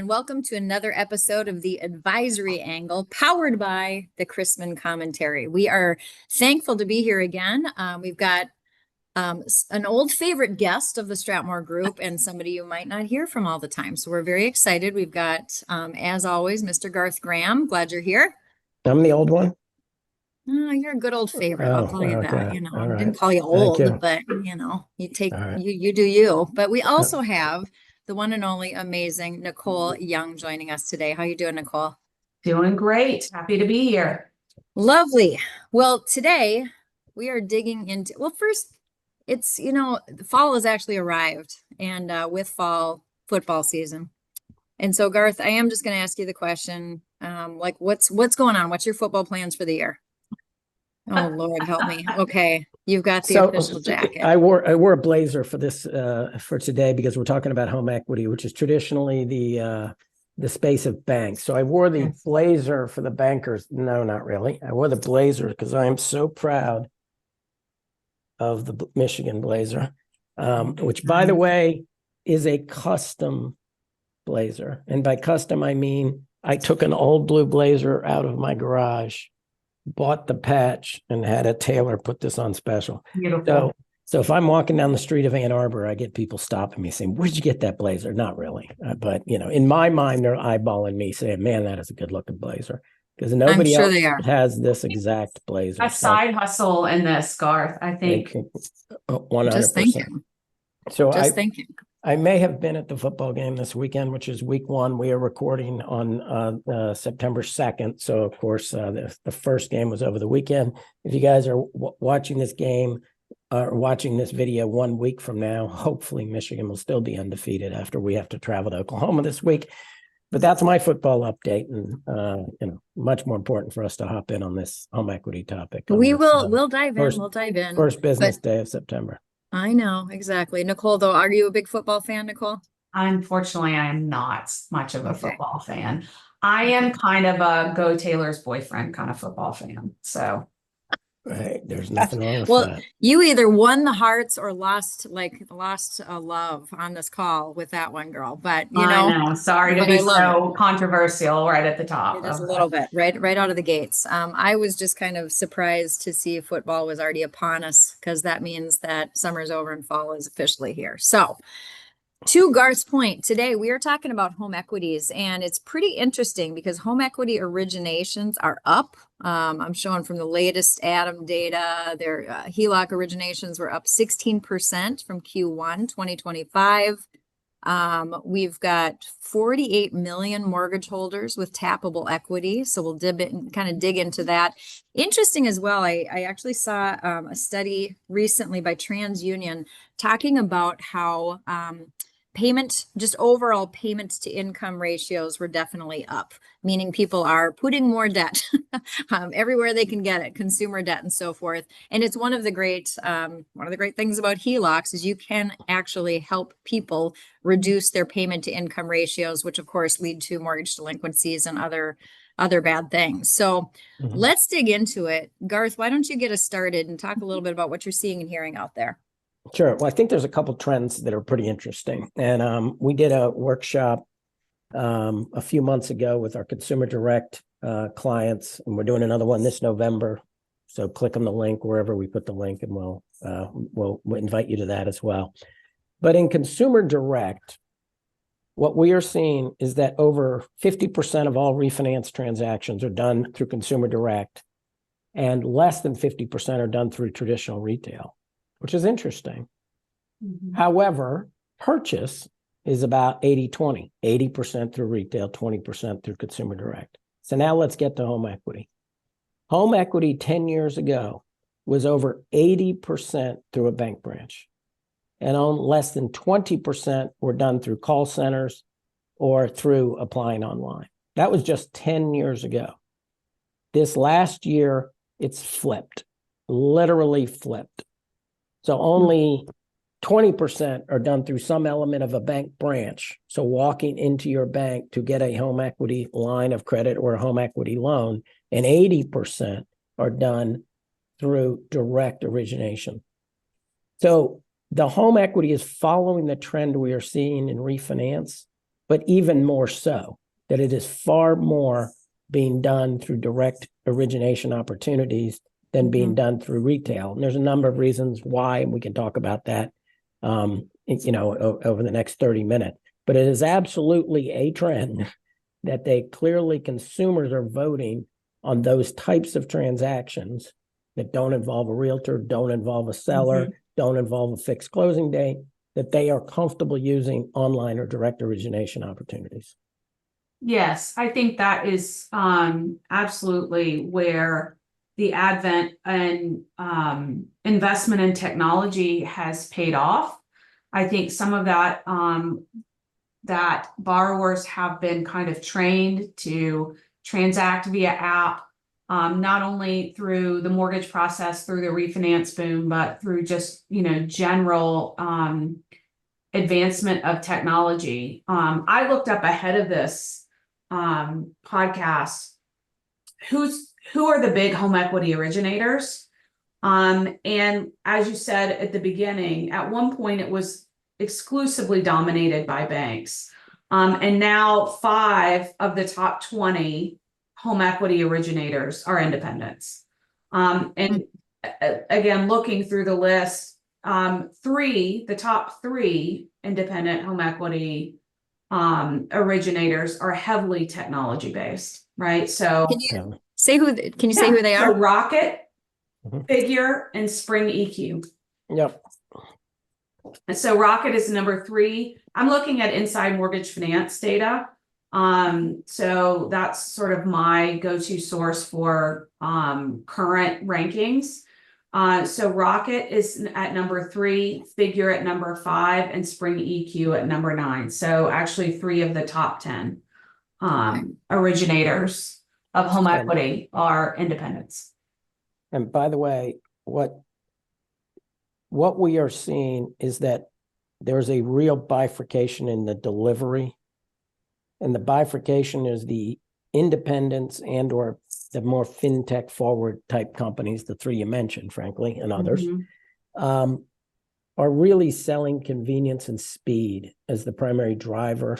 And welcome to another episode of the Advisory Angle, powered by the Chrisman Commentary. We are thankful to be here again. We've got an old favorite guest of the STRATMOR group and somebody you might not hear from all the time. So we're very excited. We've got, as always, Mr. Garth Graham. Glad you're here. I'm the old one. Oh, you're a good old favorite. I'll tell you that. Okay. I didn't call you Thank you. old, but you take All right. you do you. But we also have the one and only amazing Nicole Young joining us today. How you doing, Nicole? Doing great. Happy to be here. Lovely. Well, today we are digging into, first, it's, the fall has actually arrived and with fall football season. And so, Garth, I am just going to ask you the question, what's going on? What's your football plans for the year? Oh, Lord, help me. Okay. You've got the official jacket. I wore a blazer for this for today because we're talking about home equity, which is traditionally the space of banks. So I wore the blazer for the bankers. No, not really. I wore the blazer because I am so proud of the Michigan blazer, which, by the way, is a custom blazer. And by custom, I mean I took an old blue blazer out of my garage, bought the patch, and had a tailor put this on special. Beautiful. So if I'm walking down the street of Ann Arbor, I get people stopping me saying, "Where'd you get that blazer?" Not really, but in my mind, they're eyeballing me saying, "Man, that is a good looking blazer," because nobody else has this exact blazer. A side hustle in this, Garth. I think 100%. Just thinking. So just thinking. I may have been at the football game this weekend, which is week 1. We are recording on September 2nd. So, of course, the first game was over the weekend. If you guys are watching this game or watching this video 1 week from now, hopefully Michigan will still be undefeated after we have to travel to Oklahoma this week. But that's my football update, and much more important for us to hop in on this home equity topic. We'll dive in. We'll dive in. First business day of September. I know, exactly. Nicole, though, are you a big football fan, Nicole? Unfortunately, I am not much of a football fan. I am kind of a Go Taylor's boyfriend kind of football fan. So right, there's nothing wrong with that. You either won the hearts or lost love on this call with that one, girl. But I know. Sorry to be so controversial right at the top. It is a little bit right out of the gates. I was just kind of surprised to see football was already upon us, because that means that summer's over and fall is officially here. So, to Garth's point, today we are talking about home equities, and it's pretty interesting because home equity originations are up. I'm showing from the latest ADAM data, their HELOC originations were up 16% from Q1 2025. We've got 48 million mortgage holders with tappable equity. So we'll kind of dig into that. Interesting as well. I actually saw a study recently by TransUnion talking about how overall payments to income ratios were definitely up, meaning people are putting more debt everywhere they can get it, consumer debt and so forth. And it's one of the great things about HELOCs is you can actually help people reduce their payment to income ratios, which of course lead to mortgage delinquencies and other bad things. So let's dig into it. Garth, why don't you get us started and talk a little bit about what you're seeing and hearing out there? Sure. Well, I think there's a couple trends that are pretty interesting. And we did a workshop a few months ago with our consumer direct clients, and we're doing another one this November. So click on the link wherever we put the link, and we'll invite you to that as well. But in consumer direct, what we are seeing is that over 50% of all refinance transactions are done through consumer direct, and less than 50% are done through traditional retail, which is interesting. However, purchase is about 80-20, 80% through retail, 20% through consumer direct. So now let's get to home equity. Home equity 10 years ago was over 80% through a bank branch, and on less than 20% were done through call centers or through applying online. That was just 10 years ago. This last year, it's flipped, literally flipped. So only 20% are done through some element of a bank branch. So walking into your bank to get a home equity line of credit or a home equity loan, and 80% are done through direct origination. So the home equity is following the trend we are seeing in refinance but even more so, that it is far more being done through direct origination opportunities than being done through retail. And there's a number of reasons why, and we can talk about that, over the next 30 minutes. But it is absolutely a trend that consumers are voting on those types of transactions that don't involve a realtor, don't involve a seller, don't involve a fixed closing date, that they are comfortable using online or direct origination opportunities. Yes, I think that is absolutely where the advent and investment in technology has paid off. I think some of that that borrowers have been kind of trained to transact via app, not only through the mortgage process, through the refinance boom, but through just, general advancement of technology. I looked up ahead of this podcast, who are the big home equity originators? And as you said at the beginning, at one point it was exclusively dominated by banks. And now 5 of the top 20 home equity originators are independents. And again, looking through the list, the top 3 independent home equity originators are heavily technology based, right? So Can you say who they are? So Rocket, Figure, and Spring EQ. Yep. And so Rocket is number 3. I'm looking at Inside Mortgage Finance data. So that's sort of my go-to source for current rankings. So Rocket is at number 3, Figure at number 5, and Spring EQ at number 9. So actually 3 of the top 10 originators of home equity are independents. And by the way, what we are seeing is that there's a real bifurcation in the delivery. And the bifurcation is the independents and or the more fintech forward type companies, the 3 you mentioned, frankly, and others, are really selling convenience and speed as the primary driver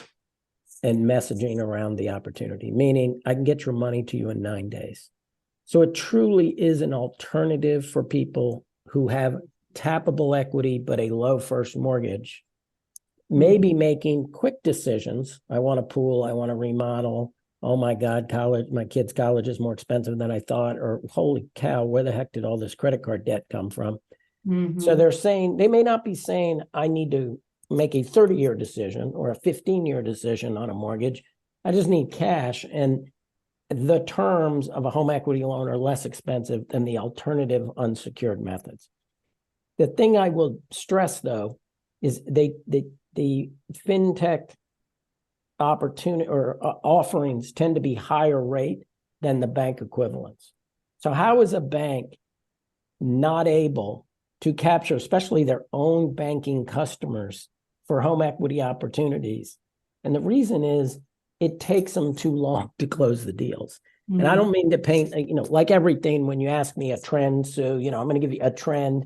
and messaging around the opportunity, meaning I can get your money to you in 9 days. So it truly is an alternative for people who have tappable equity, but a low first mortgage, maybe making quick decisions. I want a pool, I want to remodel. Oh my God, my kid's college is more expensive than I thought, or holy cow, where the heck did all this credit card debt come from? So they may not be saying, I need to make a 30-year decision or a 15-year decision on a mortgage. I just need cash. And the terms of a home equity loan are less expensive than the alternative unsecured methods. The thing I will stress, though, is the fintech opportunity or offerings tend to be higher rate than the bank equivalents. So how is a bank not able to capture, especially their own banking customers, for home equity opportunities? And the reason is it takes them too long to close the deals. And I don't mean to paint, like everything, when you ask me a trend, so, I'm going to give you a trend,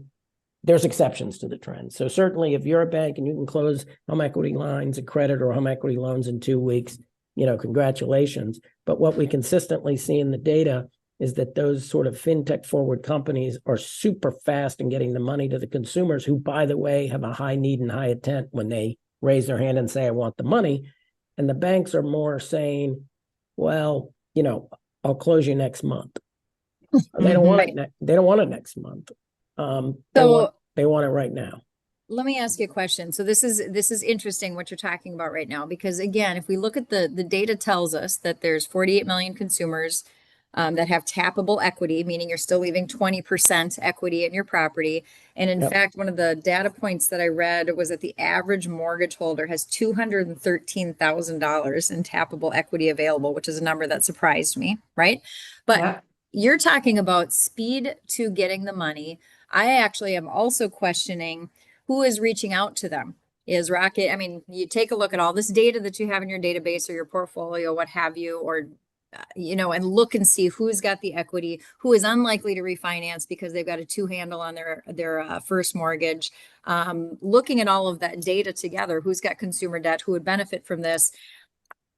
there's exceptions to the trend. So certainly if you're a bank and you can close home equity lines of credit or home equity loans in 2 weeks, congratulations. But what we consistently see in the data is that those sort of fintech forward companies are super fast in getting the money to the consumers, who, by the way, have a high need and high intent when they raise their hand and say, I want the money. And the banks are more saying, well, I'll close you next month. They don't want it. They don't want it next month. They want it right now. Let me ask you a question. So this is interesting what you're talking about right now, because again, if we look at the data tells us that there's 48 million consumers that have tappable equity, meaning you're still leaving 20% equity in your property. And in fact, one of the data points that I read was that the average mortgage holder has $213,000 in tappable equity available, which is a number that surprised me, right? But you're talking about speed to getting the money. I actually am also questioning who is reaching out to them. Is Rocket, you take a look at all this data that you have in your database or your portfolio, what have you, or and look and see who's got the equity, who is unlikely to refinance because they've got a 2 handle on their first mortgage. Looking at all of that data together, who's got consumer debt, who would benefit from this.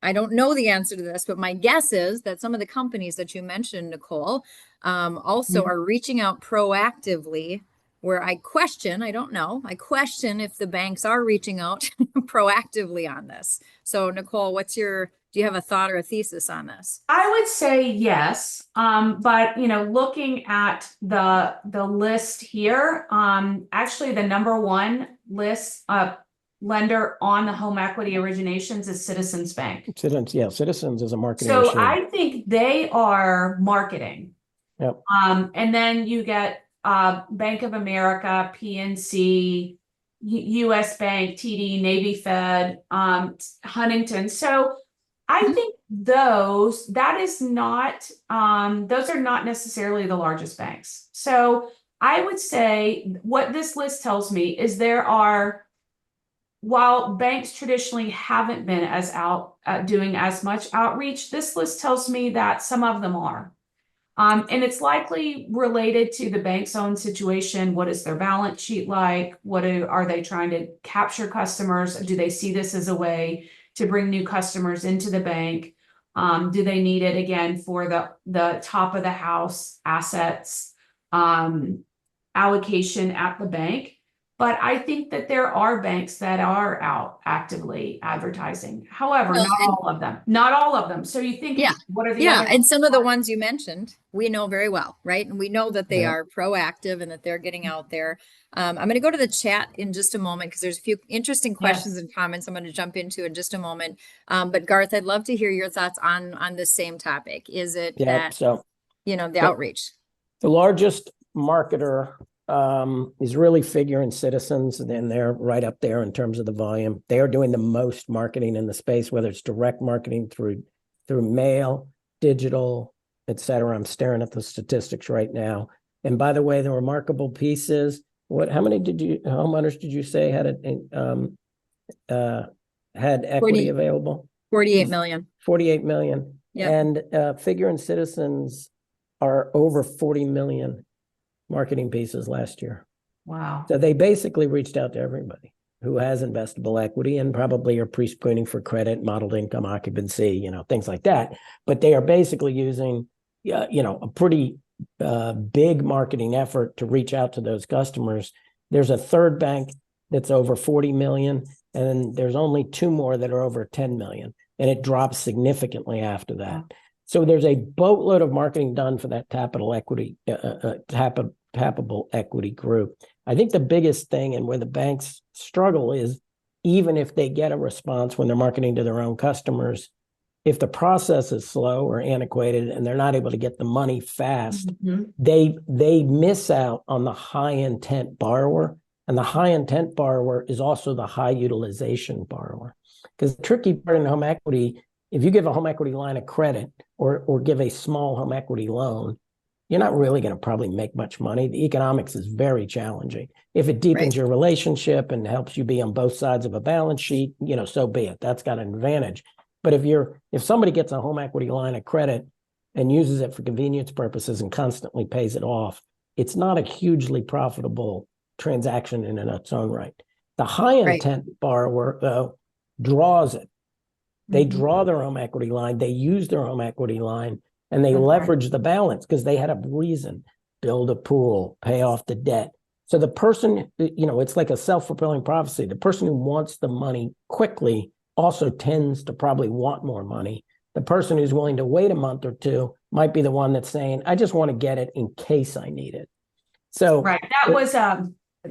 I don't know the answer to this, but my guess is that some of the companies that you mentioned, Nicole, also Mhm. are reaching out proactively. Where I question, I don't know, I question if the banks are reaching out proactively on this. So, Nicole, do you have a thought or a thesis on this? I would say yes. But looking at the list here, actually the number one list lender on the home equity originations is Citizens Bank. Citizens is a marketing So machine. I think they are marketing. Yep. And then you get Bank of America, PNC, US Bank, TD, Navy Fed, Huntington. So I think those are not necessarily the largest banks. So I would say what this list tells me is while banks traditionally haven't been as doing as much outreach, this list tells me that some of them are. And it's likely related to the bank's own situation. What is their balance sheet like? Are they trying to capture customers? Do they see this as a way to bring new customers into the bank? Do they need it again for the top of the house assets allocation at the bank? But I think that there are banks that are out actively advertising. However, Well, not all of them. So you think, Yeah. what are the Yeah, other? and some of the ones you mentioned, we know very well, right? And we know that they Yeah. are proactive and that they're getting out there. I'm going to go to the chat in just a moment because there's a few interesting questions Yes. and comments I'm going to jump into in just a moment. But Garth, I'd love to hear your thoughts on this same topic. Is it Yeah. that, So the outreach? the largest marketer is really figuring Citizens, and then they're right up there in terms of the volume. They are doing the most marketing in the space, whether it's direct marketing through mail, digital, et cetera. I'm staring at the statistics right now. And by the way, the remarkable piece is how many homeowners did you say had equity available? 48 million. 48 million. Yep. And Figure and Citizens are over 40 million marketing pieces last year. Wow. So they basically reached out to everybody who has investable equity and probably are pre-screening for credit, modeled income, occupancy, things like that. But they are basically using, a pretty big marketing effort to reach out to those customers. There's a third bank that's over 40 million, and there's only two more that are over 10 million, and it drops significantly after that. So there's a boatload of marketing done for that tappable equity group. I think the biggest thing and where the banks struggle is, even if they get a response when they're marketing to their own customers, if the process is slow or antiquated and they're not able to get the money fast, they miss out on the high intent borrower. And the high intent borrower is also the high utilization borrower. Because the tricky part in home equity, if you give a home equity line of credit or give a small home equity loan, you're not really going to probably make much money. The economics is very challenging. If it deepens your relationship and helps you be on both sides of a balance sheet, so be it. That's got an advantage. But if somebody gets a home equity line of credit and uses it for convenience purposes and constantly pays it off, it's not a hugely profitable transaction in its own right. The high intent borrower, though, draws it. They draw their home equity line, they use their home equity line, and they leverage the balance because they had a reason, build a pool, pay off the debt. So the person, it's like a self-fulfilling prophecy. The person who wants the money quickly also tends to probably want more money. The person who's willing to wait a month or two might be the one that's saying, I just want to get it in case I need it. So that was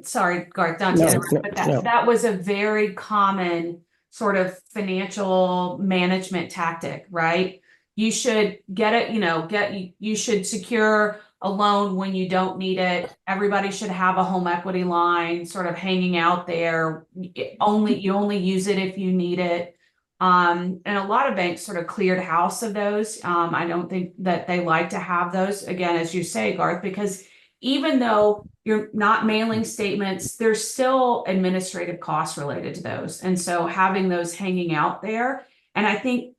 sorry, Garth, that was a very common sort of financial management tactic, right? You should get it, you should secure a loan when you don't need it. Everybody should have a home equity line sort of hanging out there. You only use it if you need it. And a lot of banks sort of cleared house of those. I don't think that they like to have those, again, as you say, Garth, because even though you're not mailing statements, there's still administrative costs related to those. And so having those hanging out there, and I think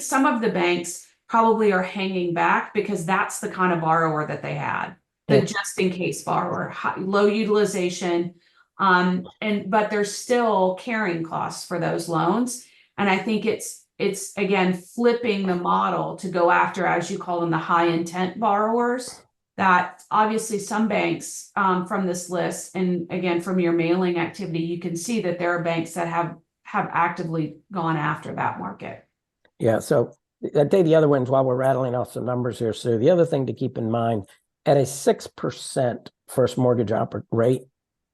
some of the banks probably are hanging back because that's the kind of borrower that they had, the just in case borrower, low utilization, but there's still carrying costs for those loans. And I think it's again, flipping the model to go after, as you call them, the high intent borrowers. That obviously some banks from this list, and again, from your mailing activity, you can see that there are banks that have actively gone after that market. Yeah. So I'd say the other ones, while we're rattling off some numbers here, Sue, the other thing to keep in mind, at a 6% first mortgage rate,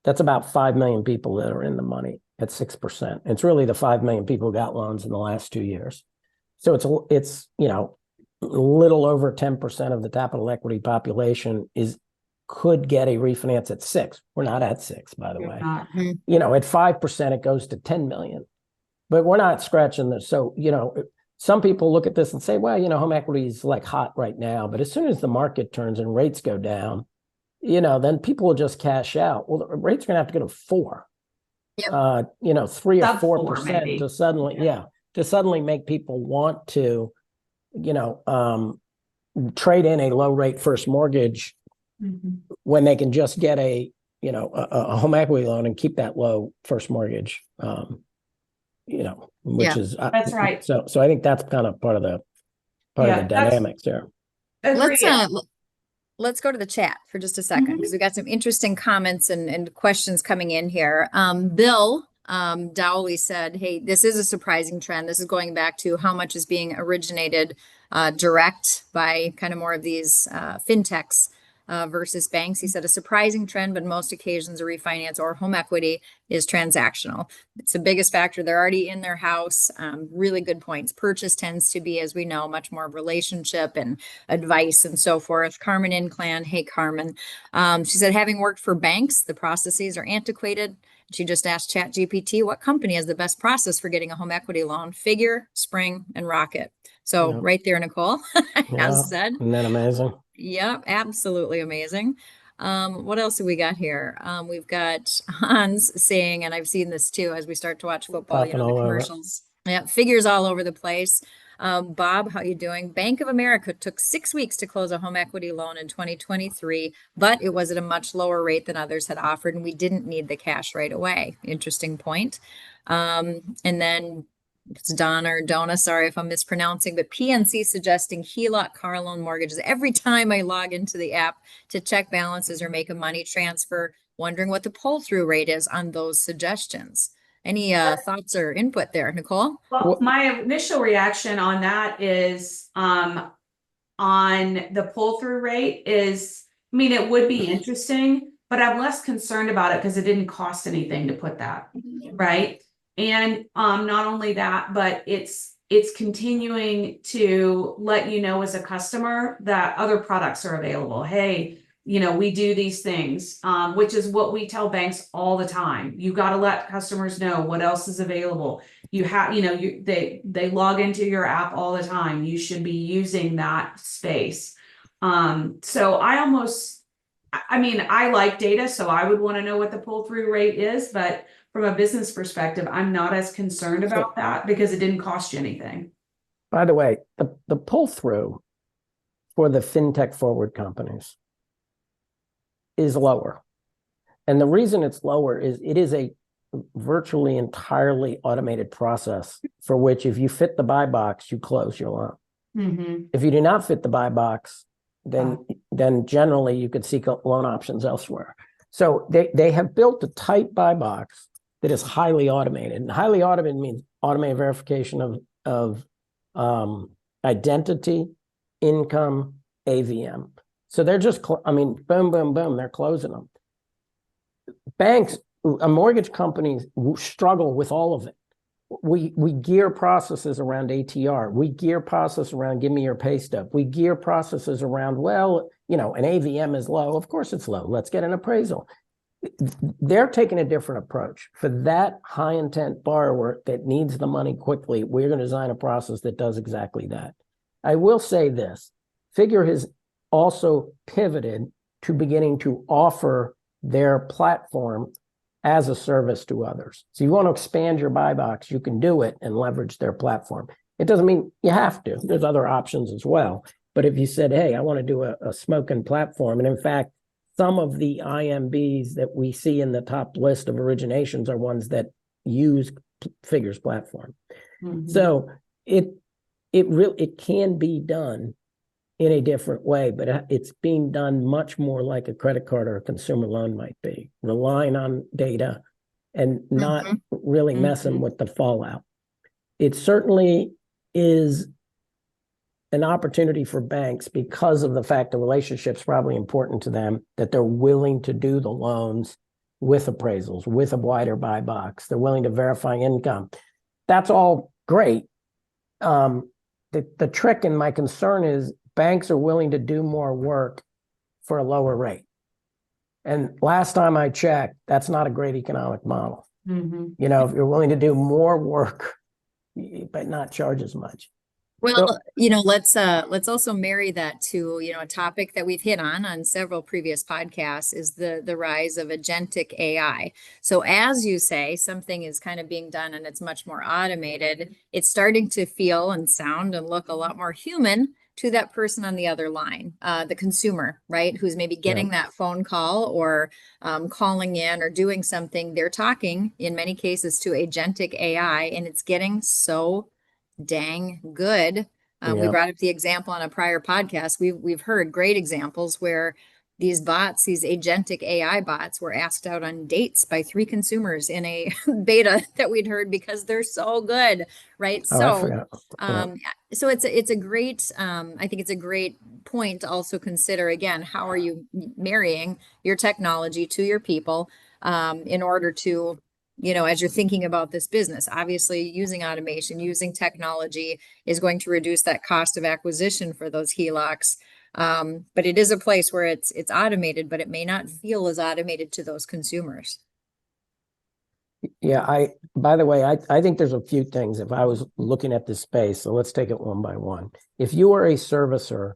that's about 5 million people that are in the money at 6%. It's really the 5 million people who got loans in the last 2 years. So it's a little over 10% of the capital equity population could get a refinance at 6. We're not at 6, by the way. At 5%, it goes to 10 million. But we're not scratching this. So, some people look at this and say, well, home equity is like hot right now. But as soon as the market turns and rates go down, then people will just cash out. Well, the rates are going to have to go to 4. Yep. 3 or 4% to suddenly make people want to, trade in a low rate first mortgage when they can just get a home equity loan and keep that low first mortgage, which is that's right. So I think that's kind of part of the dynamics there. Let's go to the chat for just a second, because we got some interesting comments and questions coming in here. Bill Dowley said, hey, this is a surprising trend. This is going back to how much is being originated direct by kind of more of these fintechs versus banks. He said a surprising trend, but most occasions a refinance or home equity is transactional. It's the biggest factor. They're already in their house. Really good points. Purchase tends to be, as we know, much more relationship and advice and so forth. Carmen Inclan. Hey, Carmen. She said, having worked for banks, the processes are antiquated. She just asked ChatGPT what company has the best process for getting a home equity loan. Figure, Spring, and Rocket. So right there, Nicole has said. Isn't that amazing? Yep, absolutely amazing. What else do we got here? We've got Hans saying, and I've seen this too as we start to watch football, the commercials. Yeah, figures all over the place. Bob, how you doing? Bank of America took 6 weeks to close a home equity loan in 2023, but it was at a much lower rate than others had offered, and we didn't need the cash right away. Interesting point. And then it's Donna or Donna, sorry if I'm mispronouncing, but PNC suggesting HELOC car loan mortgages every time I log into the app to check balances or make a money transfer, wondering what the pull-through rate is on those suggestions. Any thoughts or input there, Nicole? Well, my initial reaction on that is on the pull-through rate is, it would be interesting, but I'm less concerned about it because it didn't cost anything to put that, right? And not only that, but it's continuing to let you know as a customer that other products are available. Hey, we do these things, which is what we tell banks all the time. You got to let customers know what else is available. You have, they log into your app all the time. You should be using that space. So I like data, so I would want to know what the pull-through rate is, but from a business perspective, I'm not as concerned about that because it didn't cost you anything. By the way, the pull-through for the fintech forward companies is lower. And the reason it's lower is it is a virtually entirely automated process for which if you fit the buy box, you close your loan. If you do not fit the buy box, then generally you could seek loan options elsewhere. So they have built a tight buy box that is highly automated. And highly automated means automated verification of identity, income, AVM. So they're just, boom, boom, boom, they're closing them. Banks, mortgage companies struggle with all of it. We gear processes around ATR. We gear process around give me your pay stub. We gear processes around, an AVM is low. Of course it's low. Let's get an appraisal. They're taking a different approach. For that high intent borrower that needs the money quickly, we're going to design a process that does exactly that. I will say this, Figure has also pivoted to beginning to offer their platform as a service to others. So you want to expand your buy box, you can do it and leverage their platform. It doesn't mean you have to. There's other options as well. But if you said, hey, I want to do a smoking platform, and in fact, some of the IMBs that we see in the top list of originations are ones that use Figure's platform. Mhm. So it can be done in a different way, but it's being done much more like a credit card or a consumer loan might be, relying on data and not really messing with the fallout. It certainly is an opportunity for banks because of the fact the relationship's probably important to them, that they're willing to do the loans with appraisals, with a wider buy box. They're willing to verify income. That's all great. The trick and my concern is banks are willing to do more work for a lower rate. And last time I checked, that's not a great economic model. Mhm. You know, if you're willing to do more work, but not charge as much. Well, let's also marry that to, a topic that we've hit on several previous podcasts is the rise of agentic AI. So as you say, something is kind of being done and it's much more automated. It's starting to feel and sound and look a lot more human to that person on the other line, the consumer, right? Who's maybe getting that phone call or calling in or doing something. They're talking in many cases to agentic AI, and it's getting so dang good. We brought up the example on a prior podcast. We've heard great examples where these bots, these agentic AI bots, were asked out on dates by 3 consumers in a beta that we'd heard because they're so good, right? Oh, I forgot. So it's a great I think it's a great point to also consider again, how are you marrying your technology to your people in order to, as you're thinking about this business, obviously using automation, using technology is going to reduce that cost of acquisition for those HELOCs. But it is a place where it's automated, but it may not feel as automated to those consumers. Yeah, by the way, I think there's a few things if I was looking at this space. So let's take it one by one. If you are a servicer,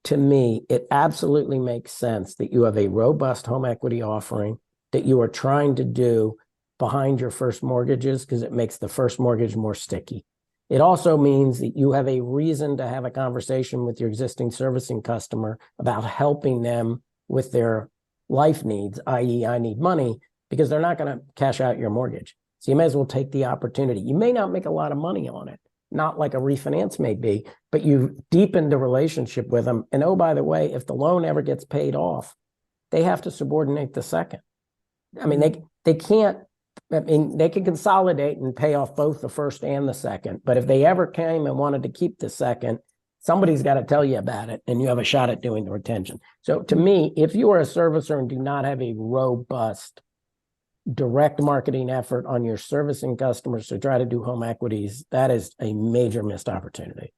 to me, it absolutely makes sense that you have a robust home equity offering that you are trying to do behind your first mortgages because it makes the first mortgage more sticky. It also means that you have a reason to have a conversation with your existing servicing customer about helping them with their life needs, i.e., I need money, because they're not going to cash out your mortgage. So you may as well take the opportunity. You may not make a lot of money on it, not like a refinance may be, but you've deepened the relationship with them. And oh, by the way, if the loan ever gets paid off, they have to subordinate the second. I mean, they can't. I mean, they can consolidate and pay off both the first and the second. But if they ever came and wanted to keep the second, somebody's got to tell you about it, and you have a shot at doing the retention. So to me, if you are a servicer and do not have a robust direct marketing effort on your servicing customers to try to do home equities, that is a major missed opportunity.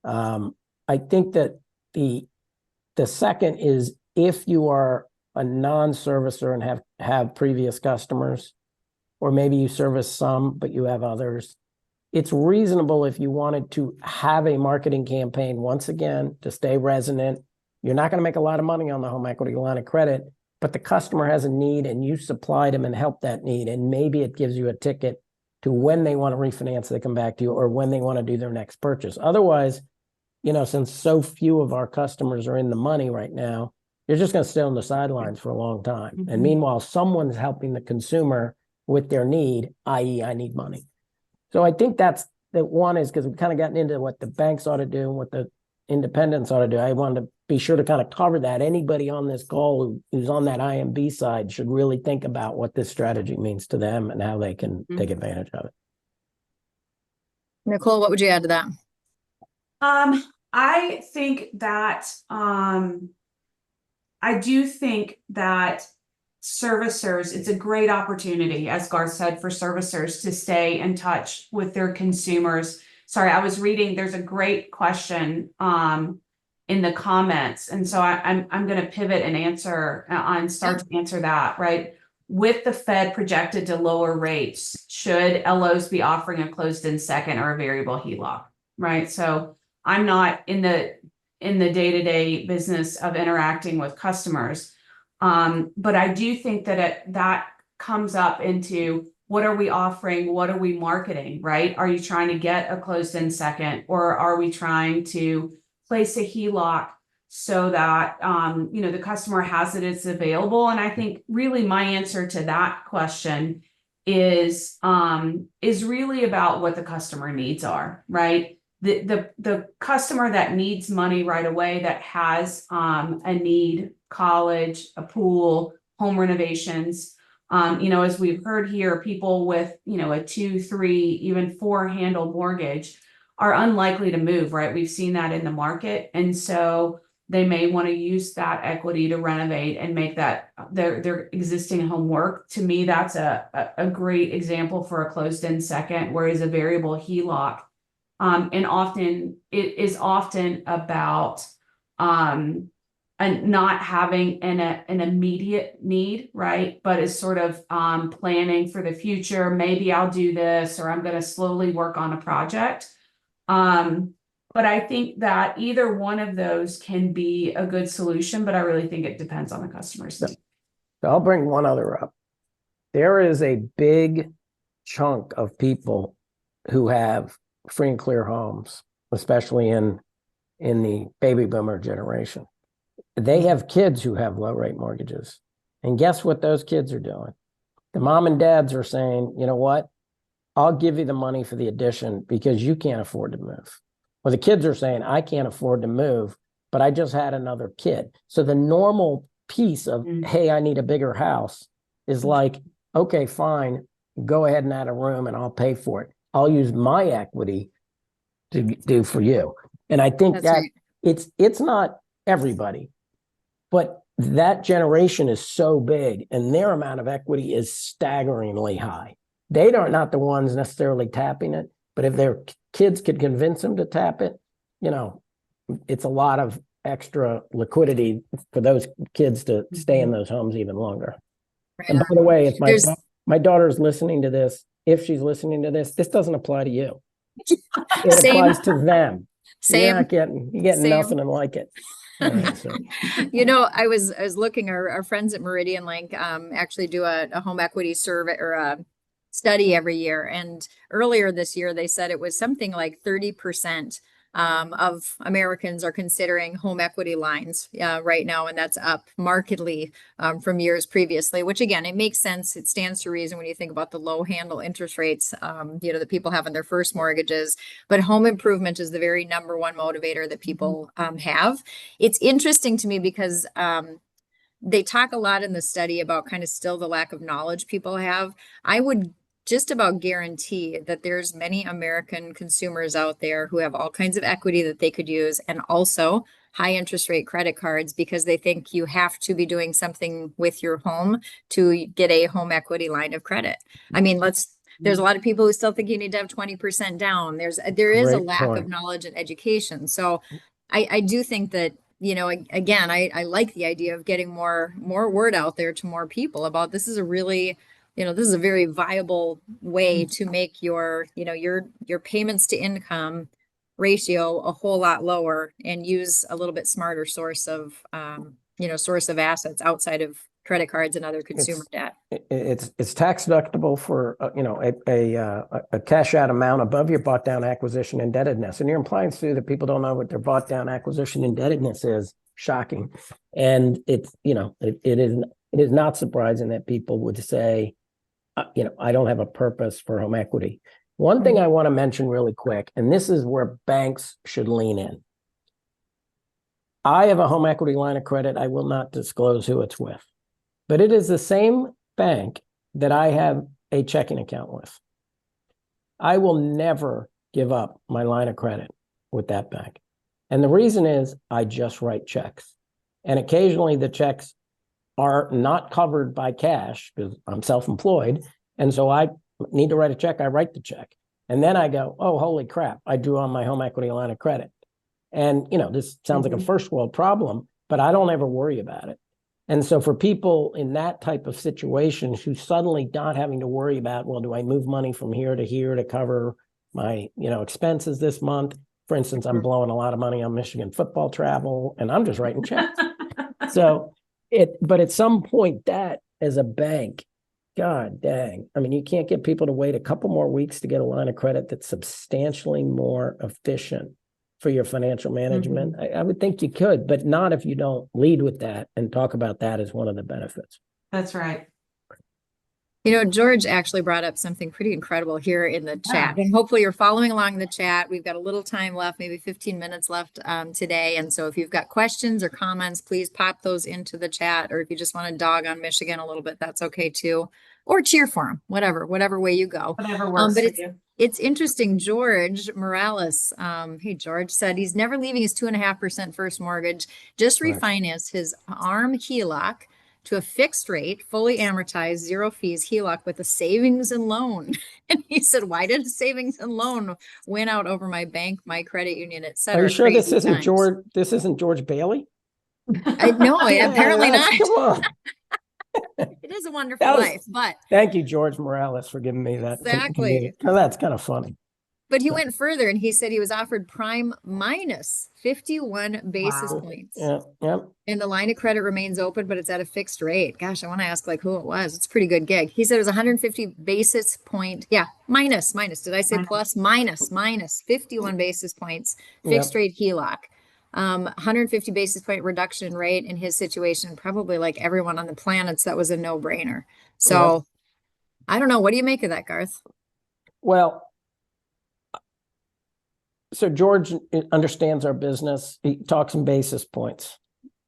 I think that the second is if you are a non-servicer and have previous customers, or maybe you service some, but you have others, it's reasonable if you wanted to have a marketing campaign, once again, to stay resonant. You're not going to make a lot of money on the home equity line of credit, but the customer has a need and you supplied them and helped that need. And maybe it gives you a ticket to when they want to refinance, they come back to you, or when they want to do their next purchase. Otherwise, since so few of our customers are in the money right now, you're just going to stay on the sidelines for a long time. Mm-hmm. And meanwhile, someone's helping the consumer with their need, i.e., I need money. So I think that's the one, is because we've kind of gotten into what the banks ought to do and what the independents ought to do. I wanted to be sure to kind of cover that. Anybody on this call who's on that IMB side should really think about what this strategy means to them and how they can take advantage of it. Nicole, what would you add to that? I think that I do think that servicers, it's a great opportunity, as Garth said, for servicers to stay in touch with their consumers. Sorry, I was reading, there's a great question in the comments. And so I'm going to pivot and start to answer that, right? With the Fed projected to lower rates, should LOs be offering a closed-end second or a variable HELOC, right? So I'm not in the day-to-day business of interacting with customers. But I do think that that comes up into what are we offering? What are we marketing, right? Are you trying to get a closed-end second, or are we trying to place a HELOC so that, the customer has it, it's available? And I think really my answer to that question is really about what the customer needs are, right? The customer that needs money right away, that has a need, college, a pool, home renovations. As we've heard here, people with, a 2, 3, even 4 handle mortgage are unlikely to move, right? We've seen that in the market. And so they may want to use that equity to renovate and make that their existing home work. To me, that's a great example for a closed-end second, whereas a variable HELOC. And often it is often about and not having an immediate need, right? But is sort of planning for the future. Maybe I'll do this, or I'm going to slowly work on a project. But I think that either one of those can be a good solution, but I really think it depends on the customer's need. So I'll bring one other up. There is a big chunk of people who have free and clear homes, especially in the baby boomer generation. They have kids who have low rate mortgages. And guess what those kids are doing? The mom and dads are saying, you know what? I'll give you the money for the addition because you can't afford to move. Well, the kids are saying, I can't afford to move, but I just had another kid. So the normal piece of, hey, I need a bigger house is like, okay, fine, go ahead and add a room and I'll pay for it. I'll use my equity to do for you. And I think that it's not everybody, but that generation is so big and their amount of equity is staggeringly high. They are not the ones necessarily tapping it, but if their kids could convince them to tap it, it's a lot of extra liquidity for those kids to stay in those homes even longer. Right. And by the way, if my daughter's listening to this, if she's listening to this doesn't apply to you. It applies to them. You're getting nothing like it. So. I was looking, our friends at Meridian Link actually do a home equity survey or a study every year. And earlier this year, they said it was something like 30% of Americans are considering home equity lines right now. And that's up markedly from years previously, which again, it makes sense. It stands to reason when you think about the low handle interest rates, that people have on their first mortgages. But home improvement is the very number one motivator that people have. It's interesting to me because they talk a lot in the study about kind of still the lack of knowledge people have. I would just about guarantee that there's many American consumers out there who have all kinds of equity that they could use and also high interest rate credit cards because they think you have to be doing something with your home to get a home equity line of credit. I mean, there's a lot of people who still think you need to have 20% down. There is a lack of knowledge and education. So I do think that, again, I like the idea of getting more word out there to more people about this is a really, this is a very viable way to make your payments to income ratio a whole lot lower and use a little bit smarter source of assets outside of credit cards and other consumer debt. It's tax deductible for a cash out amount above your bought down acquisition indebtedness. And you're implying, Sue, that people don't know what their bought down acquisition indebtedness is. Shocking. And it is not surprising that people would say, I don't have a purpose for home equity. One thing I want to mention really quick, and this is where banks should lean in. I have a home equity line of credit. I will not disclose who it's with, but it is the same bank that I have a checking account with. I will never give up my line of credit with that bank. And the reason is I just write checks. And occasionally the checks are not covered by cash because I'm self-employed. And so I need to write a check. I write the check. And then I go, oh, holy crap, I drew on my home equity line of credit. And, this sounds like a first world problem, but I don't ever worry about it. And so for people in that type of situation who suddenly not having to worry about, well, do I move money from here to cover my, expenses this month? For instance, I'm blowing a lot of money on Michigan football travel and I'm just writing checks. But at some point that as a bank, God dang, I mean, you can't get people to wait a couple more weeks to get a line of credit that's substantially more efficient for your financial management. I would think you could, but not if you don't lead with that and talk about that as one of the benefits. That's right. George actually brought up something pretty incredible here in the chat, Yeah. and hopefully you're following along in the chat. We've got a little time left, maybe 15 minutes left today. And so if you've got questions or comments, please pop those into the chat. Or if you just want to dog on Michigan a little bit, that's okay too. Or cheer for them, whatever way you go. Whatever works But for you. it's interesting. George Morales, hey, George said he's never leaving his 2.5% first mortgage, just Correct. refinance his ARM HELOC to a fixed rate, fully amortized, zero fees HELOC with a savings and loan. And he said, why did a savings and loan win out over my bank, my credit union, et Are cetera? you sure this Crazy isn't times. George? This isn't George Bailey? No, apparently not. Come on. It is a wonderful That was- life, but Thank you, George Morales, for giving me that. Exactly. Oh, that's kind of funny. but he went further and he said he was offered prime minus 51 basis Wow. points. Yeah. And the line of credit remains open, but it's at a fixed rate. Gosh, I want to ask like who it was. It's a pretty good gig. He said it was 150 basis point. Yeah, minus. Did I say plus? Minus 51 basis points, fixed rate HELOC. 150 basis point reduction in rate in his situation, probably like everyone on the planets, that was a no-brainer. So I don't know. What do you make of that, Garth? Well, so George understands our business. He talks in basis points.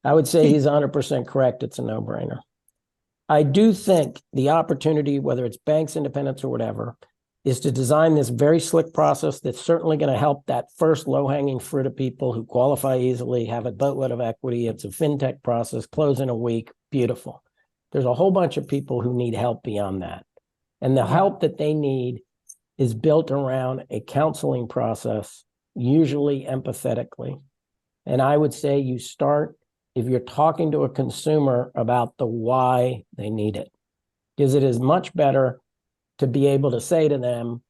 I would say he's 100% correct. It's a no-brainer. I do think the opportunity, whether it's banks, independents, or whatever, is to design this very slick process that's certainly going to help that first low-hanging fruit of people who qualify easily, have a boatload of equity. It's a fintech process, close in a week. Beautiful. There's a whole bunch of people who need help beyond that. And the help that they need is built around a counseling process, usually empathetically. And I would say you start if you're talking to a consumer about the why they need it, because it is much better to be able to say to them,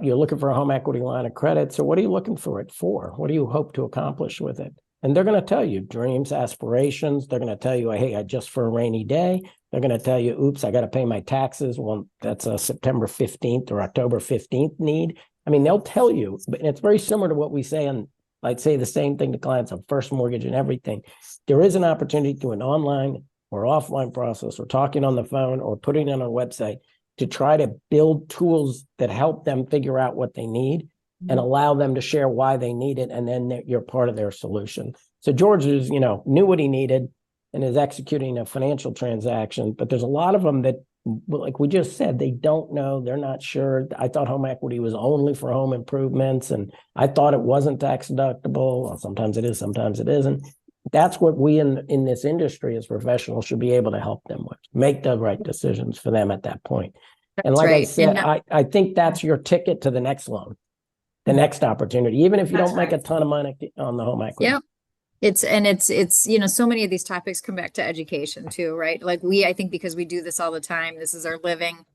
you're looking for a home equity line of credit. So what are you looking for it for? What do you hope to accomplish with it? And they're going to tell you dreams, aspirations. They're going to tell you, hey, I just for a rainy day. They're going to tell you, oops, I got to pay my taxes. Well, that's a September 15th or October 15th need. I mean, they'll tell you, but it's very similar to what we say on, I'd say the same thing to clients on first mortgage and everything. There is an opportunity through an online or offline process or talking on the phone or putting it on a website to try to build tools that help them figure out what they need and allow them to share why they need it. And then you're part of their solution. So George is, knew what he needed and is executing a financial transaction, but there's a lot of them that, like we just said, they don't know. They're not sure. I thought home equity was only for home improvements, and I thought it wasn't tax deductible. Well, sometimes it is, sometimes it isn't. That's what we in this industry as professionals should be able to help them with, make the right decisions for them at that point. And like I said, I think that's your ticket to the next loan, the next opportunity, even if you don't make a ton of money on the home equity. Yeah. It's so many of these topics come back to education too, right? Like I think because we do this all the time, this is our living.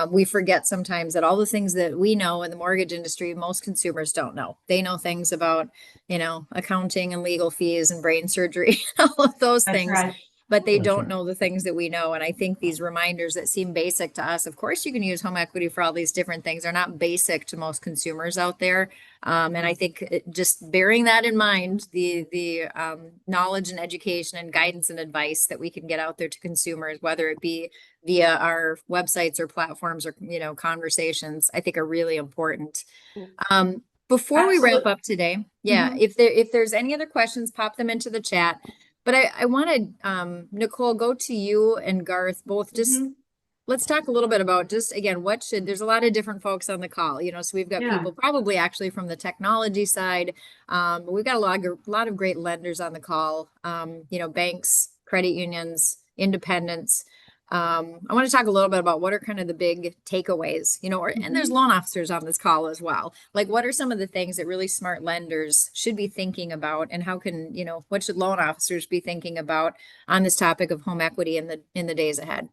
We forget sometimes that all the things that we know in the mortgage industry, most consumers don't know. They know things about, accounting and legal fees and brain surgery, all of those things. Right. But they don't know the things that we know. And I think these reminders that seem basic to us, of course, you can use home equity for all these different things, are not basic to most consumers out there. And I think just bearing that in mind, the knowledge and education and guidance and advice that we can get out there to consumers, whether it be via our websites or platforms or, conversations, I think are really important. Before we wrap up today, if there's any other questions, pop them into the chat. But I wanted, Nicole, go to you and Garth, both just, let's talk a little bit about just, again, there's a lot of different folks on the call, so we've got people probably actually from the technology side. But we've got a lot of great lenders on the call, banks, credit unions, independents. I want to talk a little bit about what are kind of the big takeaways, and there's loan officers on this call as well. Like, what are some of the things that really smart lenders should be thinking about, and how can, what should loan officers be thinking about on this topic of home equity in the days ahead?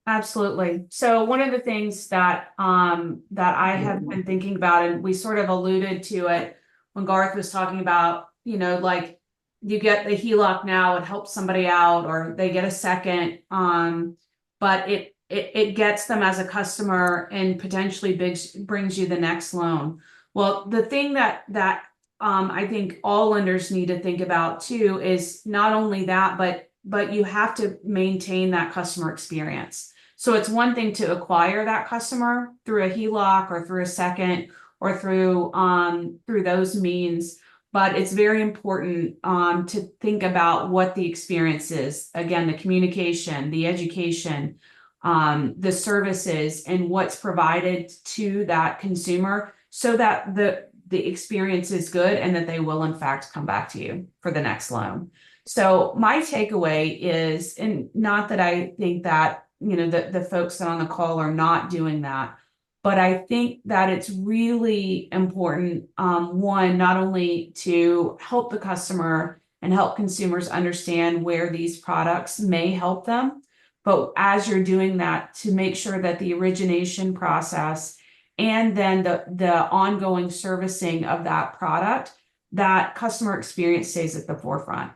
Absolutely. So one of the things that I have been thinking about, and we sort of alluded to it when Garth was talking about, like you get the HELOC now, it helps somebody out, or they get a second, but it gets them as a customer and potentially brings you the next loan. Well, the thing that I think all lenders need to think about too is not only that, but you have to maintain that customer experience. So it's one thing to acquire that customer through a HELOC or through a second or through those means, but it's very important to think about what the experience is. Again, the communication, the education, the services, and what's provided to that consumer so that the experience is good and that they will in fact come back to you for the next loan. So my takeaway is, and not that I think that, the folks that on the call are not doing that, but I think that it's really important, one, not only to help the customer and help consumers understand where these products may help them, but as you're doing that, to make sure that the origination process and then the ongoing servicing of that product, that customer experience stays at the forefront.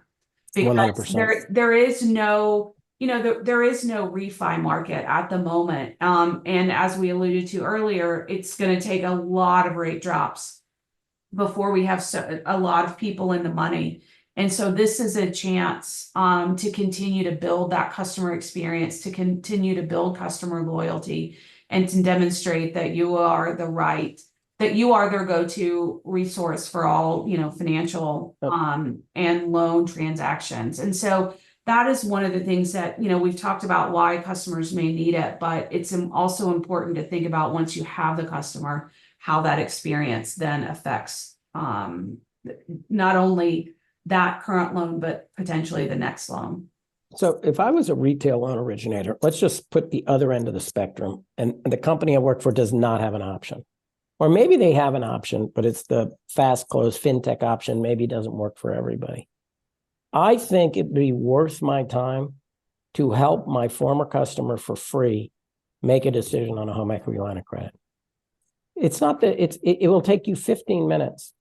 Because 100%. there is no, there is no refi market at the moment. And as we alluded to earlier, it's going to take a lot of rate drops before we have a lot of people in the money. And so this is a chance to continue to build that customer experience, to continue to build customer loyalty, and to demonstrate that you are their go-to resource for all, financial and loan transactions. And so that is one of the things that, we've talked about why customers may need it, but it's also important to think about, once you have the customer, how that experience then affects not only that current loan, but potentially the next loan. So if I was a retail loan originator, let's just put the other end of the spectrum, and the company I work for does not have an option. Or maybe they have an option, but it's the fast close fintech option, maybe doesn't work for everybody. I think it'd be worth my time to help my former customer for free make a decision on a home equity line of credit. It's not that it will take you 15 minutes,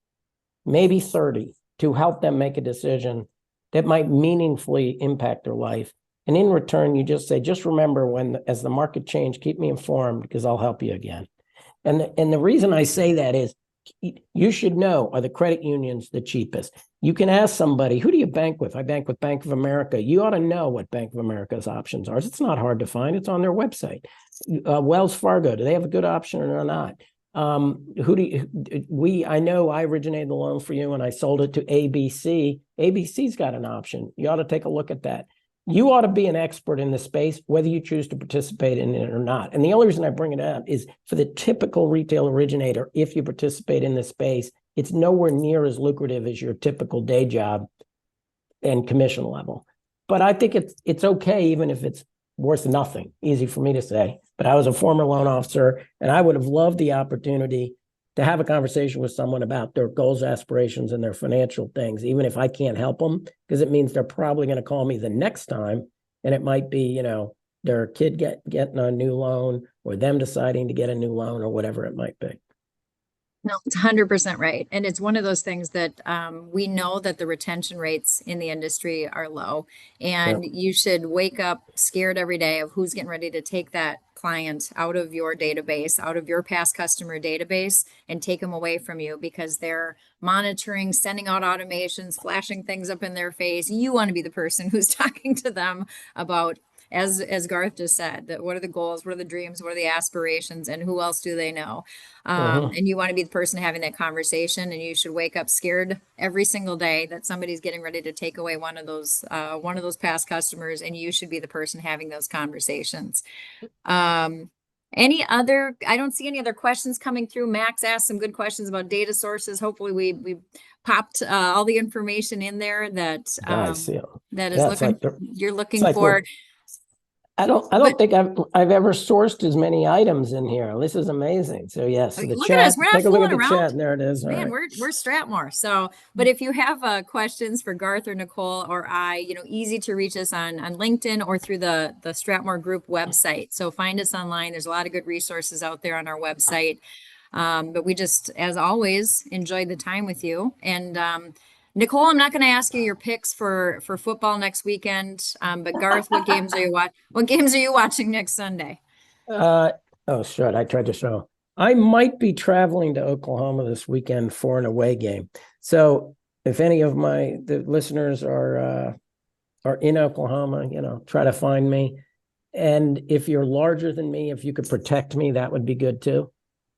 maybe 30, to help them make a decision that might meaningfully impact their life. And in return, you just say, just remember, as the market change, keep me informed, because I'll help you again. And the reason I say that is, you should know, are the credit unions the cheapest? You can ask somebody, who do you bank with? I bank with Bank of America. You ought to know what Bank of America's options are. It's not hard to find. It's on their website. Wells Fargo, do they have a good option or not? I know I originated the loan for you and I sold it to ABC. ABC's got an option. You ought to take a look at that. You ought to be an expert in this space, whether you choose to participate in it or not. And the only reason I bring it up is, for the typical retail originator, if you participate in this space, it's nowhere near as lucrative as your typical day job and commission level. But I think it's okay, even if it's worth nothing. Easy for me to say. But I was a former loan officer, and I would have loved the opportunity to have a conversation with someone about their goals, aspirations, and their financial things, even if I can't help them, because it means they're probably going to call me the next time. And it might be, their kid getting a new loan, or them deciding to get a new loan, or whatever it might be. No, it's 100% right. And it's one of those things that we know that the retention rates in the industry are low, and you should wake up scared every day of who's getting ready to take that client out of your database, out of your past customer database, and take them away from you, because they're monitoring, sending out automations, flashing things up in their face. You want to be the person who's talking to them about, as Garth just said, that what are the goals, what are the dreams, what are the aspirations, and who else do they know? And you want to be the person having that conversation, and you should wake up scared every single day that somebody's getting ready to take away one of those past customers, and you should be the person having those conversations. I don't see any other questions coming through. Max asked some good questions about data sources. Hopefully we popped all the information in there that you're looking for. I don't think I've ever sourced as many items in here. This is amazing. So yes, the look chat. At us. We're not take a look at fooling the around. chat. There it is. Man, right. we're STRATMOR. So, but if you have questions for Garth or Nicole or I, easy to reach us on LinkedIn or through the STRATMOR group website. So find us online. There's a lot of good resources out there on our website. But we just, as always, enjoyed the time with you. And Nicole, I'm not going to ask you your picks for football next weekend. But Garth, what games are you watching next Sunday? Oh, shit. I tried to show. I might be traveling to Oklahoma this weekend for an away game. So if any of the listeners are in Oklahoma, try to find me. And if you're larger than me, if you could protect me, that would be good too.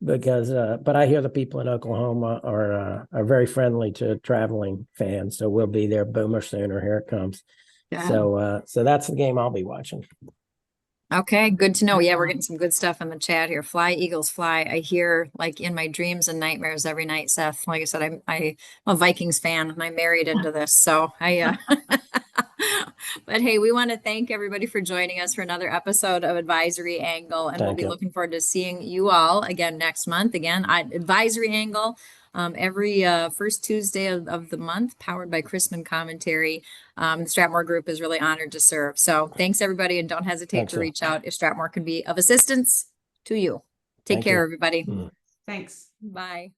Because, but I hear the people in Oklahoma are very friendly to traveling fans. So we'll be there. Boomer Sooner, here it comes. Yeah. So that's the game I'll be watching. Okay, good to know. Yeah, we're getting some good stuff in the chat here. Fly, Eagles, fly. I hear like in my dreams and nightmares every night, Seth. Like I said, I'm a Vikings fan and I married into this. So but hey, we want to thank everybody for joining us for another episode of Advisory Angle. And we'll Thank be you. looking forward to seeing you all again next month. Again, Advisory Angle. Every first Tuesday of the month, powered by Chrisman Commentary. The Stratmore Group is really honored to serve. So thanks, everybody, and don't hesitate Thanks, to Seth. reach out if Stratmore can be of assistance to you. Take Thank care, you. everybody. Mm. Thanks. Bye.